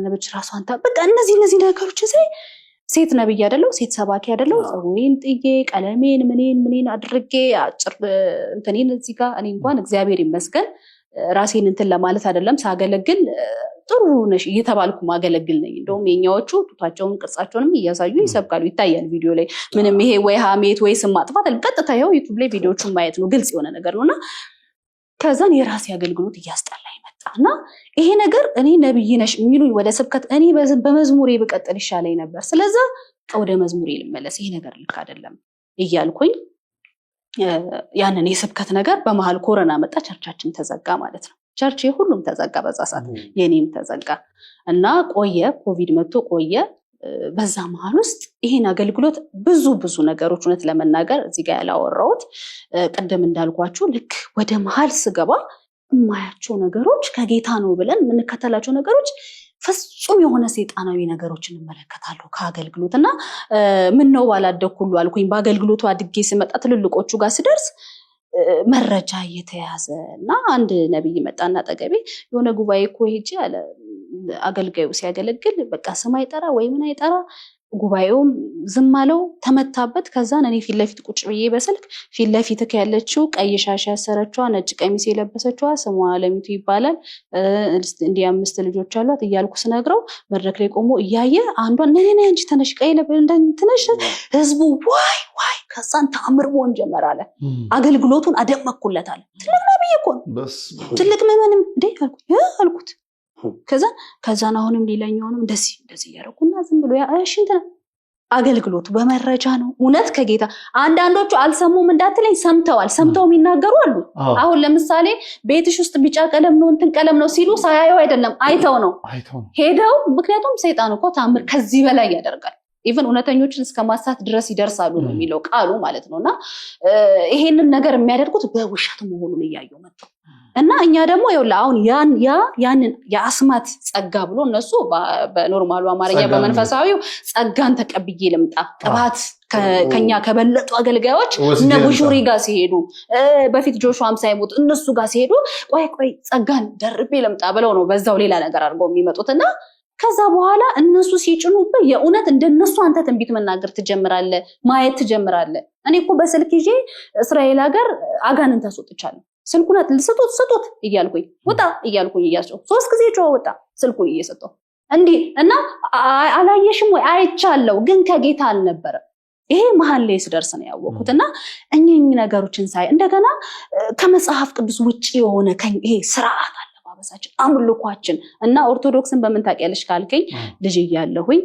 ነብች ራሷን በቃ እነዚህ ነገሮች ሴት ነብይ አይደለው ሴት ሰባኪ አይደለው ጸጉሬን ጥዬ ቀለሜን ምኔን አድርጌ አጭር እንትኔን እዚህ ጋር እኔ እንኳን እግዚአብሔር ይመስገን ራሴን እንትን ለማለት አይደለም ሳገለግል ጥሩ ነሽ እየተባልኩ ማገለግል ነኝ እንደውም የኛዎቹ ጡታቸውን ቅርጻቸውንም እያሳዩ ይሰብካሉ ይታያል ቪዲዮ ላይ ምንም ይሄ ወይ ሀሜት ወይ ስም ማጥፋት ቀጥታ ይኸው ዩቲዩብ ላይ ቪዲዮቹን ማየት ነው ግልጽ የሆነ ነገር ነውና ከዛን የራሴ አገልግሎት እያስጠላኝ መጣና ይሄ ነገር እኔ ነብይ ነሽ የሚሉኝ ወደ ስብከት እኔ በመዝሙሬ በቀጥል ይሻለኝ ነበር ስለዚህ ወደ መዝሙሬ ልመለስ ይሄ ነገር ልክ አይደለም እያልኩኝ ያንን የስብከት ነገር በመሃል ኮሮና መጣ ቸርቻችን ተዘጋ ማለት ነው ቸርች ሁሉም ተዘጋ በዛ ሰዓት የኔም ተዘጋ እና ቆየ ኮቪድ መጥቶ ቆየ በዛ መሃል ውስጥ ይሄን አገልግሎት ብዙ ነገሮች እውነት ለመናገር እዚህ ጋር ያላወራሁት ቀደም እንዳልኳችሁ ልክ ወደ መሃል ስገባ የማያቸው ነገሮች ከጌታ ነው ብለን የምንከተላቸው ነገሮች ፍጹም የሆነ ሰይጣናዊ ነገሮችን እንመለከታለሁ ከአገልግሎትና ምን ነው ባላደኩ ሁሉ አልኩኝ በአገልግሎቱ አድጌ ስመጣ ትልልቆቹ ጋር ስደርስ መረጃ እየተያዘና አንድ ነብይ መጣና ጠገቤ የሆነ ጉባኤ እኮ ሄጄ አለ አገልጋዩ ሲያገለግል በቃ ስም አይጠራ ወይ ምን አይጠራ ጉባኤውም ዝም አለው ተመታበት ከዛን እኔ ፊት ለፊት ቁጭ ብዬ በስልክ ፊት ለፊት ያለችው ቀይ ሻሽ ያሰረችዋ ነጭ ቀሚስ የለበሰችዋ ስሟ አለሚቱ ይባላል እንዲህ 5 ልጆች አሏት እያልኩ ስነግረው መድረክ ላይ ቆሞ እያየ አንዷን ነኔ አንቺ ተነሽ ቀይ ለበንተነሽ ህዝቡ ዋይ ከዛን ተአምር መሆን ጀመረ አለ አገልግሎቱን አደመኩለታል ትልቅ ነብይ እኮ ትልቅ ምንም እንዴ አልኩት ከዛን አሁንም ሌላኛውንም እንደዚህ ያረኩና ዝም ብሎ እሺ እንትን አገልግሎቱ በመረጃ ነው እውነት ከጌታ አንዳንዶቹ አልሰሙም እንዳትለኝ ሰምተው የሚናገሩ አሉ አሁን ለምሳሌ ቤትሽ ውስጥ ቢጫ ቀለም ነው እንትን ቀለም ነው ሲሉ ሳያየው አይደለም አይተው ነው ሄደው ምክንያቱም ሰይጣን እኮ ታምር ከዚህ በላይ ያደርጋል ኢቭን እውነተኞችን እስከማሳት ድረስ ይደርሳሉ ነው የሚለው ቃሉ ማለት ነውና ይሄንን ነገር የሚያደርጉት በውሸት መሆኑን ያያየው መጣ እና እኛ ደግሞ ይኸውልህ አሁን ያንን የአስማት ጸጋ ብሎ እነሱ በኖርማሉ አማርኛ በመንፈሳዊው ጸጋን ተቀብዬ ልምጣ ቅባት ከኛ ከበለጡ አገልጋዮች እነ ቡሹሪ ጋር ሲሄዱ በፊት ጆሹዋም ሳይሞት እነሱ ጋር ሲሄዱ ቆይ ጸጋን ደርቤ ልምጣ ብለው ነው በዛው ሌላ ነገር አድርገው የሚመጡትና ከዛ በኋላ እነሱ ሲጭኑበት የእውነት እንደነሱ አንተ ትንቢት መናገር ትጀምራለህ ማየት ትጀምራለህ እኔ እኮ በስልክ ይዤ እስራኤል ሀገር አጋንንት አስወጥቻለሁ ስልኩን ስጡት እያልኩኝ ወጣ እያልኩኝ እያስጨው 3 ጊዜ ጮህ ወጣ ስልኩን እየሰጠው እንዴ እና አላየሽም ወይ አይቻለው ግን ከጌታ አልነበረ ይሄ መሃል ላይ ስደርስ ነው ያወቁትና እኚህ ነገሮችን ሳይ እንደገና ከመጽሐፍ ቅዱስ ውጪ የሆነ ይሄ ስርዓት አለባበሳችን አምልኳችን እና ኦርቶዶክስን በምን ታውቂያለሽ ካልከኝ ልጅ እያለሁኝ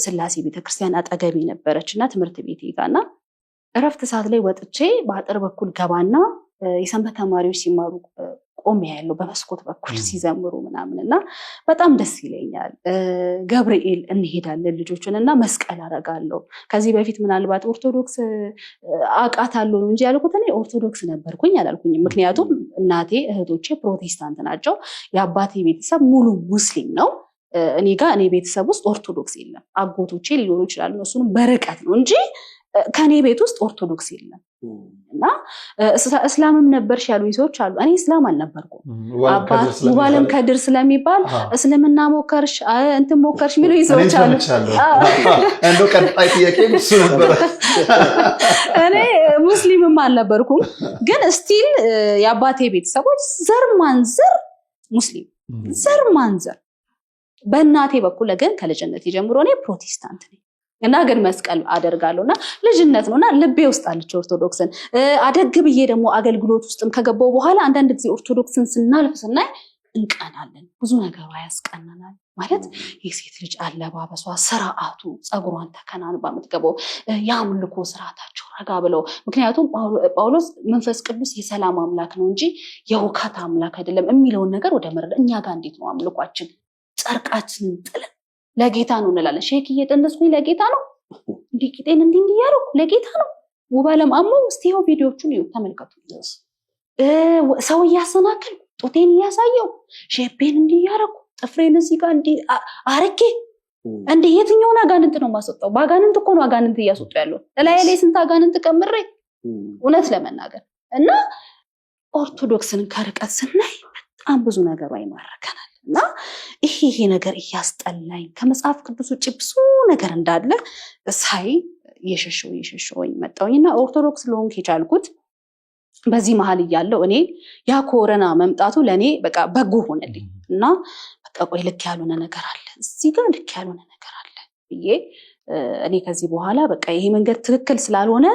ስላሴ ቤተክርስቲያን አጠገቤ ነበረችና ትምህርት ቤቴ ጋርና እረፍት ሰዓት ላይ ወጥቼ በአጥር በኩል ገባና የሰንበት ተማሪዎች ሲማሩ ቆሜ ያለው በመስኮት በኩል ሲዘምሩ ምናምንና በጣም ደስ ይለኛል ገብርኤል እንሄዳለን ልጆችንና መስቀል አረጋለሁ ከዚህ በፊት ምናልባት ኦርቶዶክስ አቃታለሁ እንጂ ያልኩት እኔ ኦርቶዶክስ ነበርኩኝ አላልኩኝም ምክንያቱም እናቴ እህቶቼ ፕሮቴስታንት ናቸው የአባቴ ቤተሰብ ሙሉ ሙስሊም ነው እኔ ቤተሰብ ውስጥ ኦርቶዶክስ የለም አጎቶቼ ሊኖሩ ይችላሉ እሱንም በርቀት ነው እንጂ ከኔ ቤት ውስጥ ኦርቶዶክስ የለም እና እስላምም ነበርሽ ያሉኝ ሰዎች አሉ እኔ እስላም አልነበርኩም አባት ሙባለም ከድር ስለሚባል እስልምና ሞከርሽ እንትን ሞከርሽ የሚሉኝ ሰዎች አሉ አንዱ ቀጣይ ጥያቄ እሱ ነበር እኔ ሙስሊምም አልነበርኩም ግን ስቲል የአባቴ ቤተሰቦች ዘር ማንዘር ሙስሊም ዘር ማንዘር በእናቴ በኩል ግን ከልጅነቴ ጀምሮ እኔ ፕሮቴስታንት ነኝ እና ግን መስቀል አደርጋለሁና ልጅነት ነውና ልቤ ውስጥ አለች ኦርቶዶክስን አደግ ብዬ ደግሞ አገልግሎት ውስጥም ከገባው በኋላ አንዳንድ ጊዜ ኦርቶዶክስን ስናልፍ ስናይ እንቀናለን ብዙ ነገር ያስቀናናል ማለት የሴት ልጅ አለባበሷ ስርዓቱ ጸጉሯን ተከናንባ የምትገባው ያምልኮ ስርዓታቸው ረጋ ብለው ምክንያቱም ጳውሎስ መንፈስ ቅዱስ የሰላም አምላክ ነው እንጂ የውካታ አምላክ አይደለም የሚለውን ነገር ወደ መረዳ እኛ ጋር እንዴት ነው አምልኳችን ጸርቃችን ጥለ ለጌታ ነው እንላለን ሼክ እየጠነስኩኝ ለጌታ ነው እንዲቂጤን እንዲያረኩ ለጌታ ነው ወባለም አሞ እስቲው ቪዲዮቹን ይዩ ተመልከቱ ሰው ያሰናከል ጦቴን ያሳየው ሼፔን እንዲያረኩ ጥፍሬን እዚህ ጋር እንዲ አረኬ እንዴ የትኛውን አጋንንት ነው ማስወጣው ባጋንንት እኮ ነው አጋንንት እያስወጡ ያለው ላይ ስንት አጋንንት ቀምሬ እውነት ለመናገር እና ኦርቶዶክስን ከርቀት ስናይ በጣም ብዙ ነገር አይማርከናል እና ይሄ ነገር እያስጠላኝ ከመጽሐፍ ቅዱስ ውጭ ብዙ ነገር እንዳለ ሳይ የሸሸውኝ መጣሁኝና ኦርቶዶክስ ለሆንክ የቻልኩት በዚህ መሀል እያለው እኔ ያ ኮሮና መምጣቱ ለእኔ በቃ በጎ ሆነልኝ እና በቃ ቆይ ልክ ያልሆነ ነገር አለ እዚህ ጋር ልክ ያልሆነ ነገር አለ ብዬ እኔ ከዚህ በኋላ በቃ ይሄ መንገድ ትክክል ስላልሆነ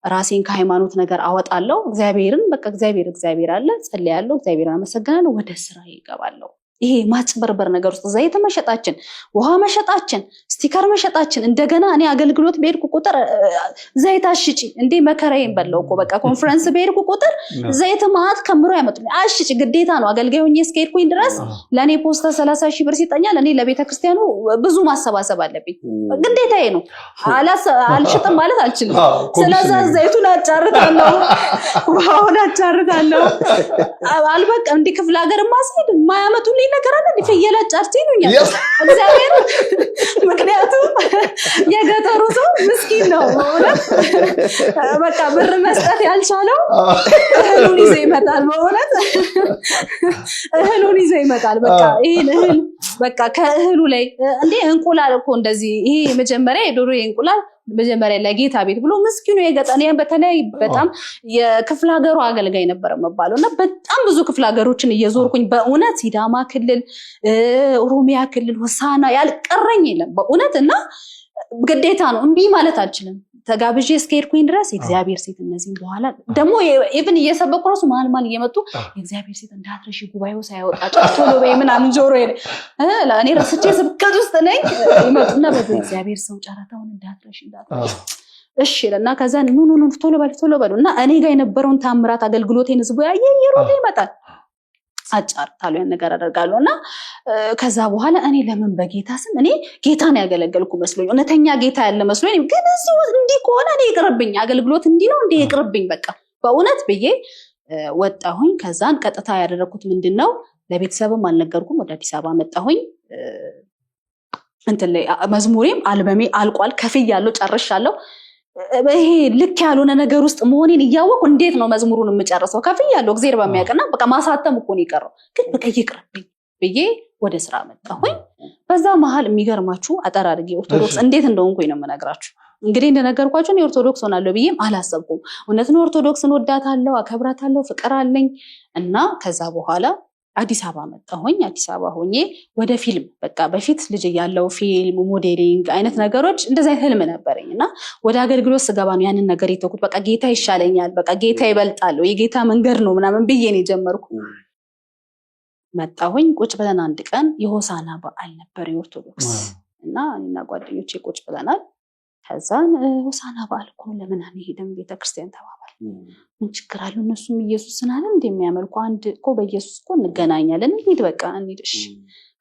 ራሴን ከሃይማኖት ነገር አወጣለሁ እግዚአብሔርን በቃ እግዚአብሔር አለ ጸልያለሁ እግዚአብሔርን አመሰግናለሁ ወደ ስራ ይገባለሁ ይሄ ማጭበርበር ነገር ውስጥ ዘይት መሸጣችን ውሃ መሸጣችን ስቲከር መሸጣችን እንደገና እኔ አገልግሎት በሄድኩ ቁጥር ዘይት አሽጪ እንዴ መከራዬን በለው እኮ በቃ ኮንፈረንስ በሄድኩ ቁጥር ዘይት ማት ከምሮ ያመጡልኝ አሽጪ ግዴታ ነው አገልጋይ ሆኜ እስከሄድኩኝ ድረስ ለኔ ፖስታ 30,000 ብር ሲጠኛል እኔ ለቤተክርስቲያኑ ብዙ ማሰባሰብ አለብኝ ግዴታዬ ነው አልሽጥም ማለት አልችልም ስለዚህ ዘይቱን አጫርታለሁ ውሃውን አጫርታለሁ አልበቃ እንዴ ክፍለ ሀገር ማስሄድ ማያመጡልኝ ነገር አለ ፍየላ ጫርቴ ነውኛ እግዚአብሔር ምክንያቱም የገጠሩ ሰው ምስኪን ነው ማለት በቃ ብር መስጠት ያልቻለው እህሉን ይዘው ይመጣል ማለት እህሉን ይዘው ይመጣል በቃ ይሄን እህል በቃ ከእህሉ ላይ እንዴ እንቁላል እኮ እንደዚህ ይሄ መጀመሪያ የዶሮ እንቁላል መጀመሪያ ለጌታ ቤት ብሎ ምስኪኑ የገጠኔ በተለይ በጣም የክፍለ ሀገሩ አገልጋይ ነበር መባለውና በጣም ብዙ ክፍለ ሀገሮችን እየዞርኩኝ በእውነት ሲዳማ ክልል ኦሮሚያ ክልል ሆሳና ያልቀረኝ የለም በእውነትና ግዴታ ነው እንቢ ማለት አልችልም ተጋብዤ እስከሄድኩኝ ድረስ የእግዚአብሔር ሴት እነዚህም በኋላ ደግሞ ኢቭን እየሰበኩ ራሱ ማልማል እየመጡ የእግዚአብሔር ሴት እንዳትረሺ ጉባኤው ሳይወጣ ቶሎ በይ ምናምን ጆሮ እኔ ረስቼ ስብከት ውስጥ ነኝ ይመጡና በእግዚአብሔር ሰው ጨረታውን እንዳትረሺ እሺ ለና ከዛ ኑ ቶሎ በሉ እና እኔ ጋር የነበረውን ታምራት አገልግሎቴን ህዝቡ ያየ ይሮጥ ይመጣል አጫርታለሁ ያን ነገር አደርጋለሁና ከዛ በኋላ እኔ ለምን በጌታ ስም እኔ ጌታን ያገለገልኩ መስሎኝ እነተኛ ጌታ ያለ መስሎኝ ግን እዚህ እንዲህ ከሆነ እኔ ይቅርብኝ አገልግሎት እንዲህ ነው እንዴ ይቅርብኝ በቃ በእውነት ብዬ ወጣሁኝ ከዛን ቀጥታ ያደረኩት ምንድነው ለቤተሰብም አልነገርኩም ወደ አዲስ አበባ መጣሁኝ እንትን ላይ መዝሙሬም አልበሜ አልቋል ከፍያለሁ ጨርሻለሁ ይሄ ልክ ያልሆነ ነገር ውስጥ መሆኔን እያወቁ እንዴት ነው መዝሙሩን የምጨርሰው ከፍያለሁ እግዚአብሔር በሚያቀና በቃ ማሳተም እኮ ነው ይቀረው ግን በቃ ይቅርብኝ ብዬ ወደ ስራ መጣሁኝ በዛ መሃል የሚገርማችሁ አጠር አድርጌ ኦርቶዶክስ እንዴት እንደሆንኩኝ ነው የምነግራችሁ እንግዲህ እንደነገርኳችሁ እኔ ኦርቶዶክስ ሆናለሁ ብዬም አላሰብኩም እውነት ነው ኦርቶዶክስን ወዳታለሁ አከብራታለሁ ፍቅር አለኝ እና ከዛ በኋላ አዲስ አበባ መጣሁኝ አዲስ አበባ ሆኜ ወደ ፊልም በቃ በፊት ልጅ ያለው ፊልም ሞዴሊንግ አይነት ነገሮች እንደዛ ህልም ነበርኝና ወደ አገልግሎት ስገባ ነው ያንን ነገር የተኩት በቃ ጌታ ይሻለኛል በቃ ጌታ ይበልጣል የጌታ መንገድ ነው ምናምን ብዬ ነው ጀመርኩ መጣሁኝ ቁጭ ብለን አንድ ቀን የሆሳና በዓል ነበር የኦርቶዶክስ እና እኔና ጓደኞቼ ቁጭ ብለናል ከዛን ሆሳና በዓል እኮ ለምን አንሄድም ቤተክርስቲያን ተባባል ምን ችግር አለው እነሱም ኢየሱስን አይደል እንደሚያመልኩ አንድ እኮ በኢየሱስ እኮ እንገናኛለን እንሂድ በቃ እንሂድሽ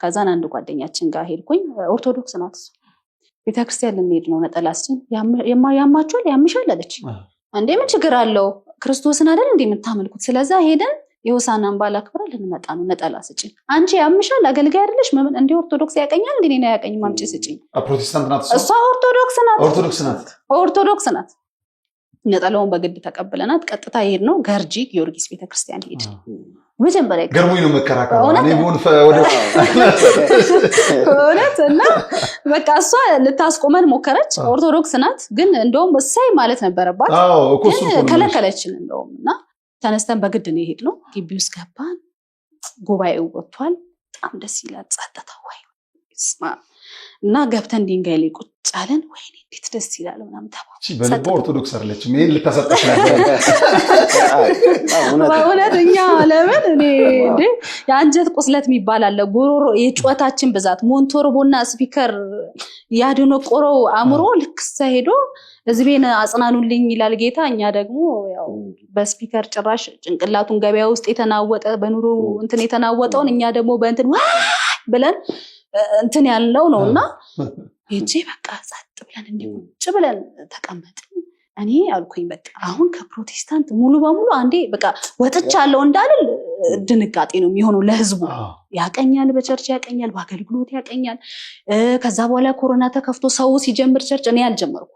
ከዛን አንድ ጓደኛችን ጋር ሄድኩኝ ኦርቶዶክስ ናት ቤተክርስቲያን ልንሄድ ነው ነጠላችን ያማችኋል ያምሻል አለች እንዴ ምን ችግር አለው ክርስቶስን አይደል እንደምታመልኩት ስለዛ ሄደን የሆሳናን በዓል አክብረን ልንመጣ ነው ነጠላ ስጪኝ አንቺ ያምሻል አገልጋይ አይደለሽ ምን እንደ ኦርቶዶክስ ያቀኛል እንዴ ነው ያቀኝ ማምጪ ስጪኝ ፕሮቴስታንት ናት እሷ ኦርቶዶክስ ናት ነጠላውን በግድ ተቀበለናት ቀጥታ ሄድ ነው ገርጂ ጊዮርጊስ ቤተክርስቲያን ሄድ መጀመሪያ ገርሞኝ ነው መከራከረው እኔ ሞን ወደ እና በቃ እሷ ልታስቆመን ሞከረች ኦርቶዶክስ ናት ግን እንደውም እሳይ ማለት ነበረባት ከለከለችን እንደውም እና ተነስተን በግድ ነው ሄድ ነው ግቢው ውስጥ ገባን ጉባኤው ወጥቷል በጣም ደስ ይላል ጸጥታው ወይ እና ገብተን ድንጋይ ላይ ቁጭ አለን ወይኔ እንዴት ደስ ይላል ምናምን ተባለ በልቦ ኦርቶዶክስ አይደለችም ይሄን ልታሰጣሽ ነበር በእውነተኛ ለምን እኔ እንዴ የአንጀት ቁስለት የሚባል አለ ጉሮሮ የጩኸታችን ብዛት ሞንቶርቦና ስፒከር ያድኖ ቆሮ አምሮ ልክሰ ሄዶ ህዝቤን አጽናኑልኝ ይላል ጌታ እኛ ደግሞ ያው በስፒከር ጭራሽ ጭንቅላቱን ገበያ ውስጥ የተናወጠ በኑሮ እንትን የተናወጠውን እኛ ደግሞ በእንትን ብለን እንትን ያለው ነውና እጄ በቃ ጸጥ ብለን እንዲቁጭ ብለን ተቀመጥን እኔ አልኩኝ በቃ አሁን ከፕሮቴስታንት ሙሉ በሙሉ አንዴ በቃ ወጥቻለሁ እንዳልል ድንጋጤ ነው የሚሆነው ለህዝቡ ያቀኛል በቸርች ያቀኛል በአገልግሎት ያቀኛል ከዛ በኋላ ኮሮና ተከፍቶ ሰው ሲጀምር ቸርች እኔ አልጀመርኩ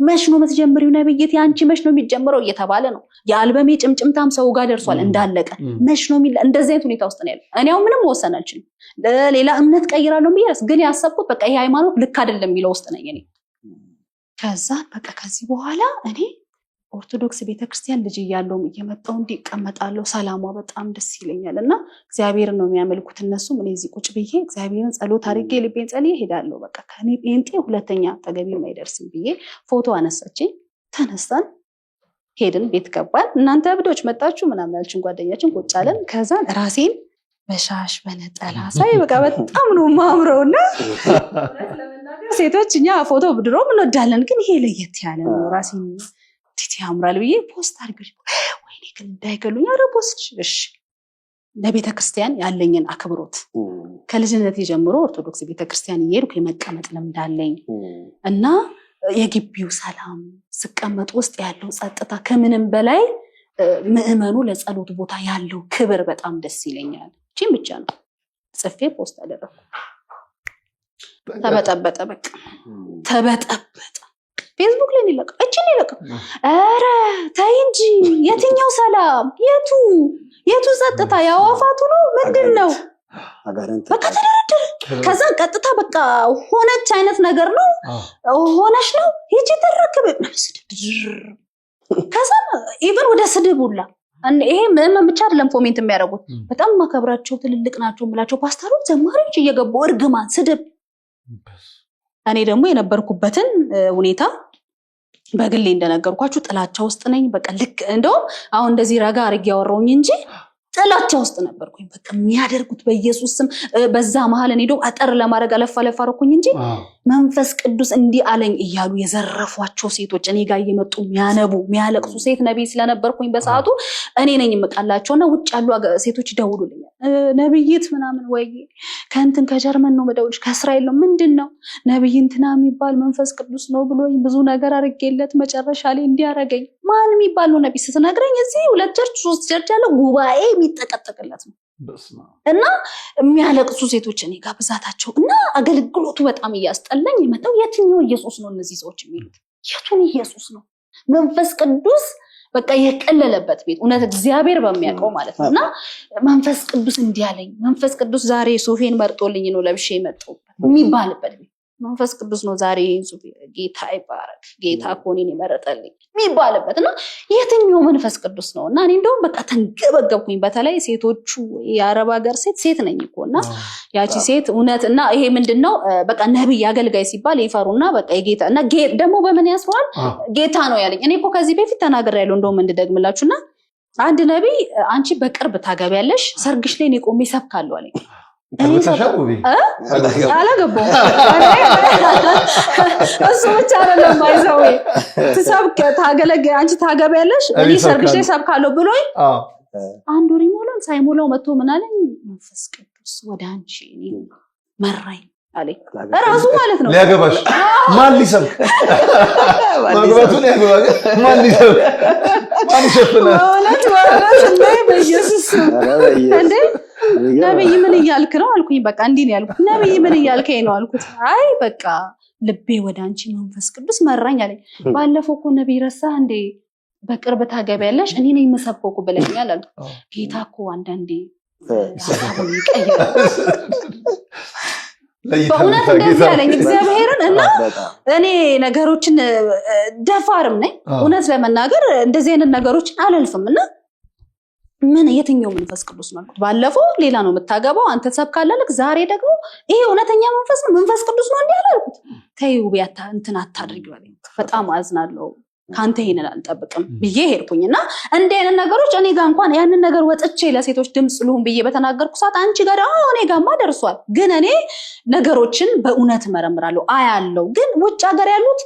መች ነው የምትጀምሪው ነብይት ያንቺ መች ነው የሚጀምረው እየተባለ ነው የአልበሜ ጭምጭምታም ሰው ጋር ደርሷል እንዳለቀ መች ነው እንደዚህ አይነት ሁኔታ ውስጥ ነው ያለው እኔው ምንም ወሰን አልችልም ሌላ እምነት ቀይራለሁ ብዬስ ግን ያሰብኩት በቃ ይሄ ሃይማኖት ልክ አይደለም የሚለው ውስጥ ነኝ እኔ ከዛ በቃ ከዚህ በኋላ እኔ ኦርቶዶክስ ቤተክርስቲያን ልጅ እያለሁ እየመጣሁ እንዲቀመጣለሁ ሰላሟ በጣም ደስ ይለኛልና እግዚአብሔርን ነው የሚያመልኩት እነሱም እኔ እዚህ ቁጭ ብዬ እግዚአብሔርን ጸሎት አድርጌ ልቤን ጸልዬ ሄዳለሁ በቃ ከኔ ጴንጤ ሁለተኛ ተገቢ ማይደርስም ብዬ ፎቶ አነሳችኝ ተነስተን ሄድን ቤት ገባን እናንተ እብዶች መጣችሁ ምናምን አልችን ጓደኛችን ቁጭ አለን ከዛ ራሴን በሻሽ በነጠላ ሳይ በቃ በጣም ነው ማምረውና ሴቶች እኛ ፎቶ ብድሮ እንወዳለን ግን ይሄ ለየት ያለ ነው ራሴን እንዴት ያምራል ብዬ ፖስት አድርጌ ወይኔ ግን እንዳይገሉኝ አረ ፖስት እሺ ለቤተክርስቲያን ያለኝን አክብሮት ከልጅነቴ ጀምሮ ኦርቶዶክስ ቤተክርስቲያን እየሄድኩ የመቀመጥ ልምድ አለኝ እና የግቢው ሰላም ስቀመጥ ውስጥ ያለው ጸጥታ ከምንም በላይ ምእመኑ ለጸሎት ቦታ ያለው ክብር በጣም ደስ ይለኛል እቺም ብቻ ነው ጽፌ ፖስት አደረኩ ተበጠበጠ በቃ ተበጠበጠ ፌስቡክ ላይ ይለቀ እቺን ይለቀ አረ ታይ እንጂ የትኛው ሰላም የቱ ጸጥታ ያዋፋቱ ነው ምንድነው በቃ ተደረደረ ከዛ ቀጥታ በቃ ሆነች አይነት ነገር ነው ሆነሽ ነው ይቺ ተረከበ ከዛ ኢቭን ወደ ስድቡላ ይሄ ምንም ብቻ አይደለም ኮሜንት የሚያደርጉት በጣም ማከብራቸው ትልልቅ ናቸው ብላቸው ፓስተሮች ዘማሪዎች እየገቡ እርግማን ስድብ እኔ ደግሞ የነበርኩበትን ሁኔታ በግሌ እንደነገርኳችሁ ጥላቻ ውስጥ ነኝ በቃ ልክ እንደው አሁን እንደዚህ ረጋ አርግ ያወራውኝ እንጂ ጥላቻ ውስጥ ነበርኩኝ በቃ የሚያደርጉት በኢየሱስ ስም በዛ መሃል እኔ ደግሞ አጠር ለማድረግ አለፋ አረኩኝ እንጂ መንፈስ ቅዱስ እንዲህ አለኝ እያሉ የዘረፏቸው ሴቶች እኔ ጋር እየመጡ የሚያነቡ የሚያለቅሱ ሴት ነብይ ስለነበርኩኝ በሰዓቱ እኔ ነኝ የምቃላቸውና ውጭ ያሉ ሴቶች ይደውሉልኛል ነብይት ምናምን ወይ ከእንትን ከጀርመን ነው መደውልሽ ከእስራኤል ነው ምንድነው ነብይ እንትና የሚባል መንፈስ ቅዱስ ነው ብሎኝ ብዙ ነገር አርጌለት መጨረሻ ላይ እንዲያረገኝ ማን የሚባል ነው ነብይ ስትነግረኝ እዚህ 2 ቸርች 3 ቸርች ያለው ጉባኤ የሚጠቀጠቅለት ነው እና የሚያለቅሱ ሴቶች እኔ ጋር ብዛታቸው እና አገልግሎቱ በጣም እያስጠላኝ የመጣው የትኛው ኢየሱስ ነው እነዚህ ሰዎች የሚሉት የቱን ኢየሱስ ነው መንፈስ ቅዱስ በቃ የቀለለበት ቤት እውነት እግዚአብሔር በሚያውቀው ማለት ነውና መንፈስ ቅዱስ እንዲያለኝ መንፈስ ቅዱስ ዛሬ ሱፌን መርጦልኝ ነው ለብሼ የመጣው የሚባልበት ቤት መንፈስ ቅዱስ ነው ዛሬ ሱፌ ጌታ ይባረክ ጌታ ኮኔን ይመረጠልኝ የሚባልበትና የትኛው መንፈስ ቅዱስ ነውና እኔ እንደውም በቃ ተንገበገብኩኝ በተለይ ሴቶቹ የአረብ ሀገር ሴት ነኝ እኮና ያቺ ሴት እውነትና ይሄ ምንድነው በቃ ነብይ አገልጋይ ሲባል ይፈሩና በቃ የጌታ እና ደግሞ በምን ያስዋል ጌታ ነው ያለኝ እኔ እኮ ከዚህ በፊት ተናግሬያለሁ እንደውም እንደደግምላችሁና አንድ ነብይ አንቺ በቅርብ ታገቢያለሽ ሰርግሽ ላይ እኔ ቆሜ ሰብካለሁ አለኝ አላገባው እሱ ብቻ አይደለም ባይዘው ትሰብክ ታገለግ አንቺ ታገቢያለሽ እኔ ሰርግሽ ላይ ሰብካለሁ ብሎኝ አንድ ወር ይሞላል ሳይሞላው መጥቶ ምን አለኝ መንፈስ ቅዱስ ወደ አንቺ መራኝ አለኝ ራሱ ማለት ነው ሊያገባሽ ማን ሊሰብክ ማግባቱን ያገባሽ ማን ሊሰብክ ማን ይሸፍና ማለት ነው በኢየሱስ እንዴ ነብይ ምን እያልክ ነው አልኩኝ በቃ እንዲህ ነው ያልኩት ነብይ ምን እያልከኝ ነው አልኩት አይ በቃ ልቤ ወደ አንቺ መንፈስ ቅዱስ መራኝ አለኝ ባለፈው እኮ ነብይ ረሳ እንዴ በቅርብ ታገቢያለሽ እኔ ነኝ የምሰብከው ብለኛል አልኩ ጌታ እኮ አንዳንዴ ሀሳቡን ይቀይራል በእውነት እንደዚህ ያለኝ እግዚአብሔርን እና እኔ ነገሮችን ደፋርም ነኝ እውነት ለመናገር እንደዚህ አይነት ነገሮችን አላልፍምና ምን የትኛው መንፈስ ቅዱስ ነው አልኩት ባለፈው ሌላ ነው የምታገባው አንተ ተሰብካለህ ዛሬ ደግሞ ይሄ እውነተኛ መንፈስ ቅዱስ ነው እንዴ አልኩት ተይው ቢያታ እንትን አታድርጊው አለኝ በጣም አዝናለሁ ካንተ ይሄንን አልጠብቅም ብዬ ሄድኩኝና እንደ አይነት ነገሮች እኔ ጋር እንኳን ያንን ነገር ወጥቼ ለሴቶች ድምጽ ልሁን ብዬ በተናገርኩ ሰዓት አንቺ ጋር እኔ ጋርማ ደርሷል ግን እኔ ነገሮችን በእውነት መረምራለሁ አያለው ግን ውጭ ሀገር ያሉት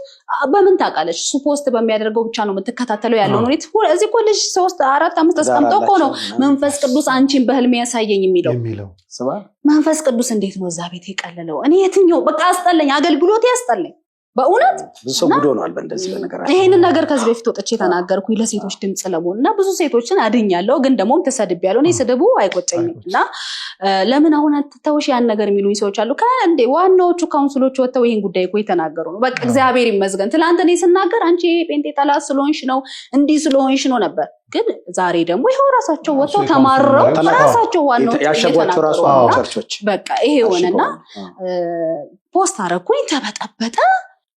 በምን ታውቃለች እሱ ፖስት በሚያደርገው ብቻ ነው የምትከታተለው ያለው ነው እዚህ እኮ ልጅ 3 4 5 ተስቀምጦ እኮ ነው መንፈስ ቅዱስ አንቺን በህልም ያሳየኝ የሚለው መንፈስ ቅዱስ እንዴት ነው እዛ ቤት የቀለለው እኔ የትኛው በቃ አስጠለኝ አገልግሎት ያስጠለኝ በእውነት ሰው ጉድ ሆኗል በእንደዚህ በነገራችን ይሄንን ነገር ከዚህ በፊት ወጥቼ ተናገርኩኝ ለሴቶች ድምጽ ለመሆንና ብዙ ሴቶችን አድኛለሁ ግን ደግሞ ተሰድቤያለሁ እኔ ስድቡ አይቆጨኝምና ለምን አሁን አትተውሽ ያን ነገር የሚሉኝ ሰዎች አሉ ከእንዴ ዋናዎቹ ካውንስሎች ወጥተው ይሄን ጉዳይ እኮ የተናገሩ ነው በቃ እግዚአብሔር ይመስገን ትላንት እኔ ስናገር አንቺ ጴንጤ ጠላት ስለሆንሽ ነው እንዲህ ስለሆንሽ ነው ነበር ግን ዛሬ ደግሞ ይሄው ራሳቸው ወጥተው ተማረው ራሳቸው ዋናው ያሸጓቸው ራሱ ቸርቾች በቃ ይሄ ሆነና ፖስት አረኩኝ ተበጠበጠ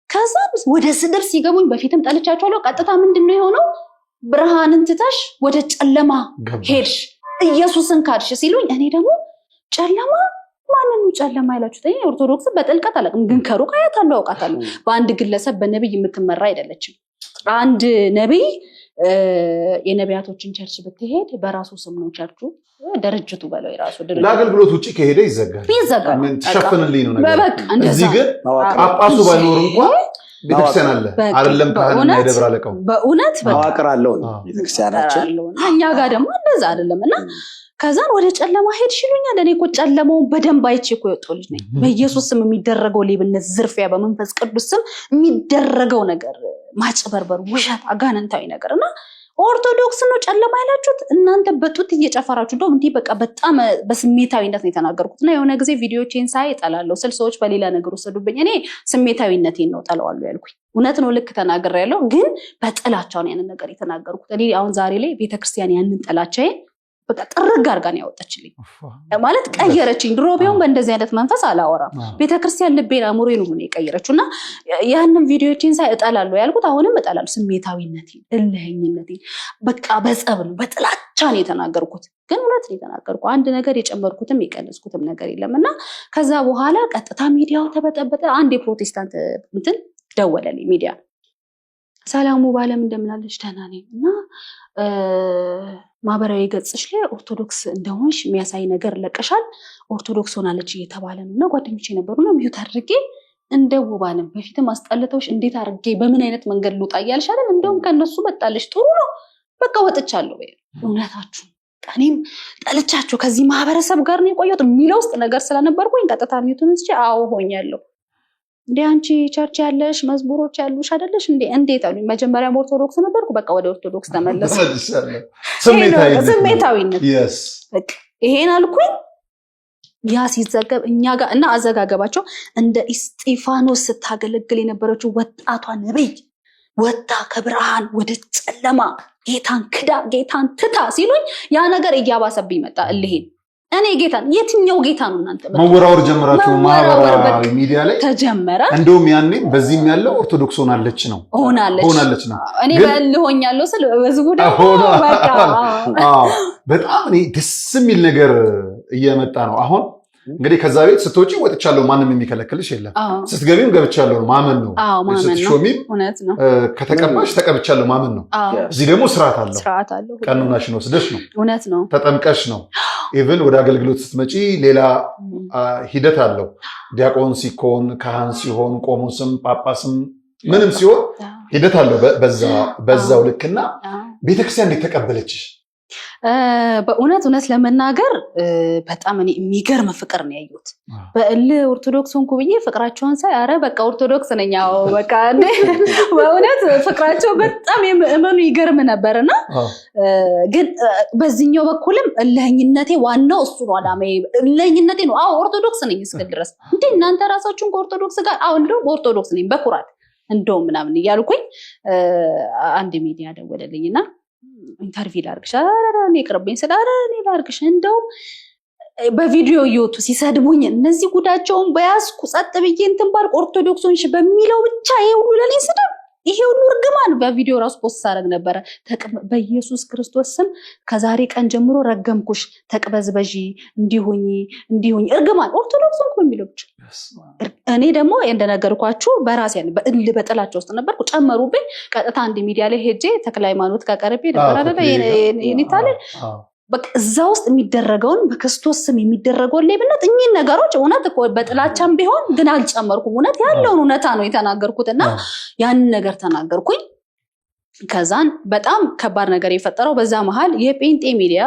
ከዛ ወደ ስድብ ሲገቡኝ በፊትም ጠልቻቸዋለሁ ቀጥታ ምንድነው የሆነው ብርሃንን ትተሽ ወደ ጨለማ ሄድሽ ኢየሱስን ካድሽ ሲሉኝ እኔ ደግሞ ጨለማ ማንኑ ጨለማ ያላችሁት እኔ ኦርቶዶክስ በጥልቀት አላውቅም ግን ከሩቅ አያታለሁ አውቃታለሁ በአንድ ግለሰብ በነብይ የምትመራ አይደለችም አንድ ነብይ የነቢያቶችን ቸርች ብትሄድ በራሱ ስም ነው ቸርቹ ድርጅቱ በለው የራሱ ድርጅቱ ለአገልግሎት ውጪ ከሄደ ይዘጋል ምን ተሸፍንልኝ ነው ነገር እዚህ ግን ጳጳሱ ባይኖር እንኳን ቤተክርስቲያን አለ አይደለም ካህንና የደብረ አለቃው በእውነት መዋቅር አለው ቤተክርስቲያናችን እኛ ጋር ደግሞ እንደዛ አይደለምና ከዛን ወደ ጨለማ ሄድሽ ይሉኛል እኔ እኮ ጨለማውን በደንብ አይቼ እኮ የወጣው ልጅ ነኝ በኢየሱስ ስም የሚደረገው ሌብነት ዝርፊያ በመንፈስ ቅዱስ ስም የሚደረገው ነገር ማጭበርበር ውሸት አጋንንታዊ ነገርና ኦርቶዶክስ ነው ጨለማ ያላችሁት እናንተ በጡት እየጨፈራችሁ እንደውም እንዲህ በቃ በጣም በስሜታዊነት ነው የተናገርኩትና የሆነ ጊዜ ቪዲዮቼን ሳይ እጠላለሁ ስል ሰዎች በሌላ ነገር ወሰዱብኝ እኔ ስሜታዊነቴን ነው ጠላዋለሁ ያልኩኝ እውነት ነው ልክ ተናግሬያለሁ ግን በጥላቻው ነው ያንን ነገር የተናገርኩት እኔ አሁን ዛሬ ላይ ቤተክርስቲያን ያንን ጥላቻዬን በቃ ጥርግ አርጋን ያወጣችልኝ ማለት ቀየረችኝ ድሮ ቢሆን በእንደዚህ አይነት መንፈስ አላወራም ቤተክርስቲያን ልቤን አእምሮዬን ነው የቀየረችውና ያንን ቪዲዮዎችን ሳይ እጠላለሁ ያልኩት አሁንም እጠላለሁ ስሜታዊነቴን እልህኝነቴን በቃ በጸብ ነው በጥላቻ ነው የተናገርኩት ግን እውነት ነው የተናገርኩት አንድ ነገር የጨመርኩትም የቀነስኩትም ነገር የለምና ከዛ በኋላ ቀጥታ ሚዲያው ተበጠበጠ አንድ የፕሮቴስታንት እንትን ደወለልኝ ሚዲያ ሰላሙ ባለም እንደምናለች ደህና ነኝ እና ማህበራዊ ገጽሽ ላይ ኦርቶዶክስ እንደሆንሽ የሚያሳይ ነገር ለቀሻል ኦርቶዶክስ ሆናለች እየተባለ ነውና ጓደኞቼ ነበሩና ሚዩት አድርጌ እንደውባለም በፊትም አስጠልተውሽ እንዴት አድርጌ በምን አይነት መንገድ ልውጣ እያልሽ አይደል እንደውም ከነሱ መጣለሽ ጥሩ ነው በቃ ወጥቻለሁ እውነታችሁ እኔም ጠልቻቸው ከዚህ ማህበረሰብ ጋር ነው የቆየሁት የሚለው ውስጥ ነገር ስለነበርኩኝ ቀጥታ ሚዩቱን እንጂ አዎ ሆኛለሁ እንዴ አንቺ ቸርች ያለሽ መዝሙሮች ያሉሽ አይደለሽ እንዴ እንዴት አሉኝ መጀመሪያ ኦርቶዶክስ ነበርኩ በቃ ወደ ኦርቶዶክስ ተመለስኩ ስሜታዊነት በቃ ይሄን አልኩኝ ያ ሲዘገብ እኛ ጋር እና አዘጋገባቸው እንደ እስጢፋኖስ ስታገለግል የነበረችው ወጣቷ ነብይ ወጣ ከብርሃን ወደ ጨለማ ጌታን ክዳ ጌታን ትታ ሲሉኝ ያ ነገር እያባሰብኝ መጣ እልሄን እኔ ጌታን የትኛው ጌታ ነው እናንተ መወራወር ጀመራችሁ ማህበራዊ ሚዲያ ላይ ተጀመረ እንደውም ያኔ በዚህም ያለው ኦርቶዶክስ ሆናለች ነው እኔ በልሆኛለሁ ስለ በዝጉዳ በቃ በጣም እኔ ደስ የሚል ነገር እየመጣ ነው አሁን እንግዲህ ከዛ ቤት ስትወጪ ወጥቻለሁ ማንንም የሚከለክልሽ የለም ስትገቢም ገብቻለሁ ማመን ነው ስትሾሚም ከተቀባሽ ተቀብቻለሁ ማመን ነው እዚህ ደግሞ ስርዓት አለው ቀኖናሽን ወስደሽ ነው እውነት ነው ተጠምቀሽ ነው ኢቭን ወደ አገልግሎት ስትመጪ ሌላ ሂደት አለው ዲያቆን ሲኮን ካህን ሲሆን ቆሞስም ጳጳስም ምንም ሲሆን ሂደት አለው በዛው ልክና ቤተክርስቲያን እንዴት ተቀበለችሽ በእውነት ለመናገር በጣም እኔ የሚገርም ፍቅር ነው ያዩት በእል ኦርቶዶክስ ሆንኩ ብዬ ፍቅራቸውን ሳይ አረ በቃ ኦርቶዶክስ ነኝ ያው በቃ በእውነት ፍቅራቸው በጣም የምእመኑ ይገርም ነበርና ግን በዚህኛው በኩልም እልህኝነቴ ዋናው እሱ ነው አዳማዬ እልህኝነቴ ነው አዎ ኦርቶዶክስ ነኝ እስከ ድረስ እንዴ እናንተ ራሳችሁን ከኦርቶዶክስ ጋር አዎ እንደውም ኦርቶዶክስ ነኝ በኩራት እንደውም ምናምን እያልኩኝ አንድ ሚዲያ ደወለልኝና ኢንተርቪው ላርግሽ አራራኔ ቅርብኝ ስላራኔ ላርግሽ እንደው በቪዲዮ ይወጡ ሲሰድቡኝ እነዚህ ጉዳቸውን በያዝኩ ጸጥ ብዬ እንትን ባልኩ ኦርቶዶክሶች በሚለው ብቻ ይሄ ሁሉ ለኔ ስድብ ይሄ ሁሉ እርግማን በቪዲዮ ራሱ ፖስት አደረግ ነበር በኢየሱስ ክርስቶስ ስም ከዛሬ ቀን ጀምሮ ረገምኩሽ ተቅበዝበጂ እንዲሁኝ እርግማን ኦርቶዶክስ እንኳን በሚለው ብቻ እኔ ደግሞ እንደነገርኳችሁ በራሴ በጥላቻ ውስጥ ነበርኩ ጨመሩብኝ ቀጥታ አንድ ሚዲያ ላይ ሄጄ ተክለ ሃይማኖት ጋር ቀርቤ ነበር አይደል የኔታለ በቃ እዛ ውስጥ የሚደረገውን በክርስቶስ ስም የሚደረገውን ሌብነት እኚህን ነገሮች እውነት እኮ በጥላቻም ቢሆን ግን አልጨመርኩም እውነት ያለውን እውነታ ነው የተናገርኩትና ያንን ነገር ተናገርኩኝ ከዛን በጣም ከባድ ነገር የፈጠረው በዛ መሃል የጴንጤ ሚዲያ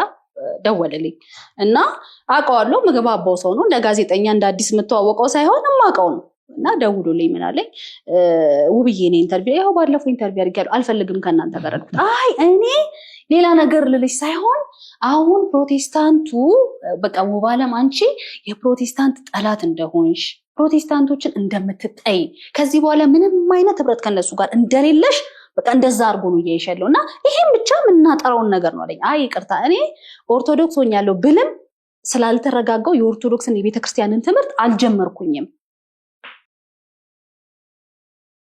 ደወለልኝ እና አውቀዋለሁ ምግባባው ሰው ነው እንደ ጋዜጠኛ እንደ አዲስ የምተዋወቀው ሳይሆን ማውቀው ነው እና ደውሎልኝ ምን አለኝ ውብዬ እኔ ኢንተርቪው ያው ባለፈው ኢንተርቪው አድርጌያለሁ አልፈልግም ከእናንተ ጋር አልኩት። አይ እኔ ሌላ ነገር ልልሽ ሳይሆን አሁን ፕሮቴስታንቱ በቃ ውባለም አንቺ የፕሮቴስታንት ጠላት እንደሆንሽ ፕሮቴስታንቶችን እንደምትጠይ ከዚህ በኋላ ምንም አይነት ህብረት ከነሱ ጋር እንደሌለሽ በቃ እንደዛ አድርጎ ነው እያይሻለሁ እና ይሄን ብቻ የምናጠራውን ነገር ነው አለኝ። አይ ይቅርታ እኔ ኦርቶዶክስ ሆኛለሁ ብልም ስላልተረጋጋው የኦርቶዶክስን የቤተክርስቲያንን ትምህርት አልጀመርኩኝም።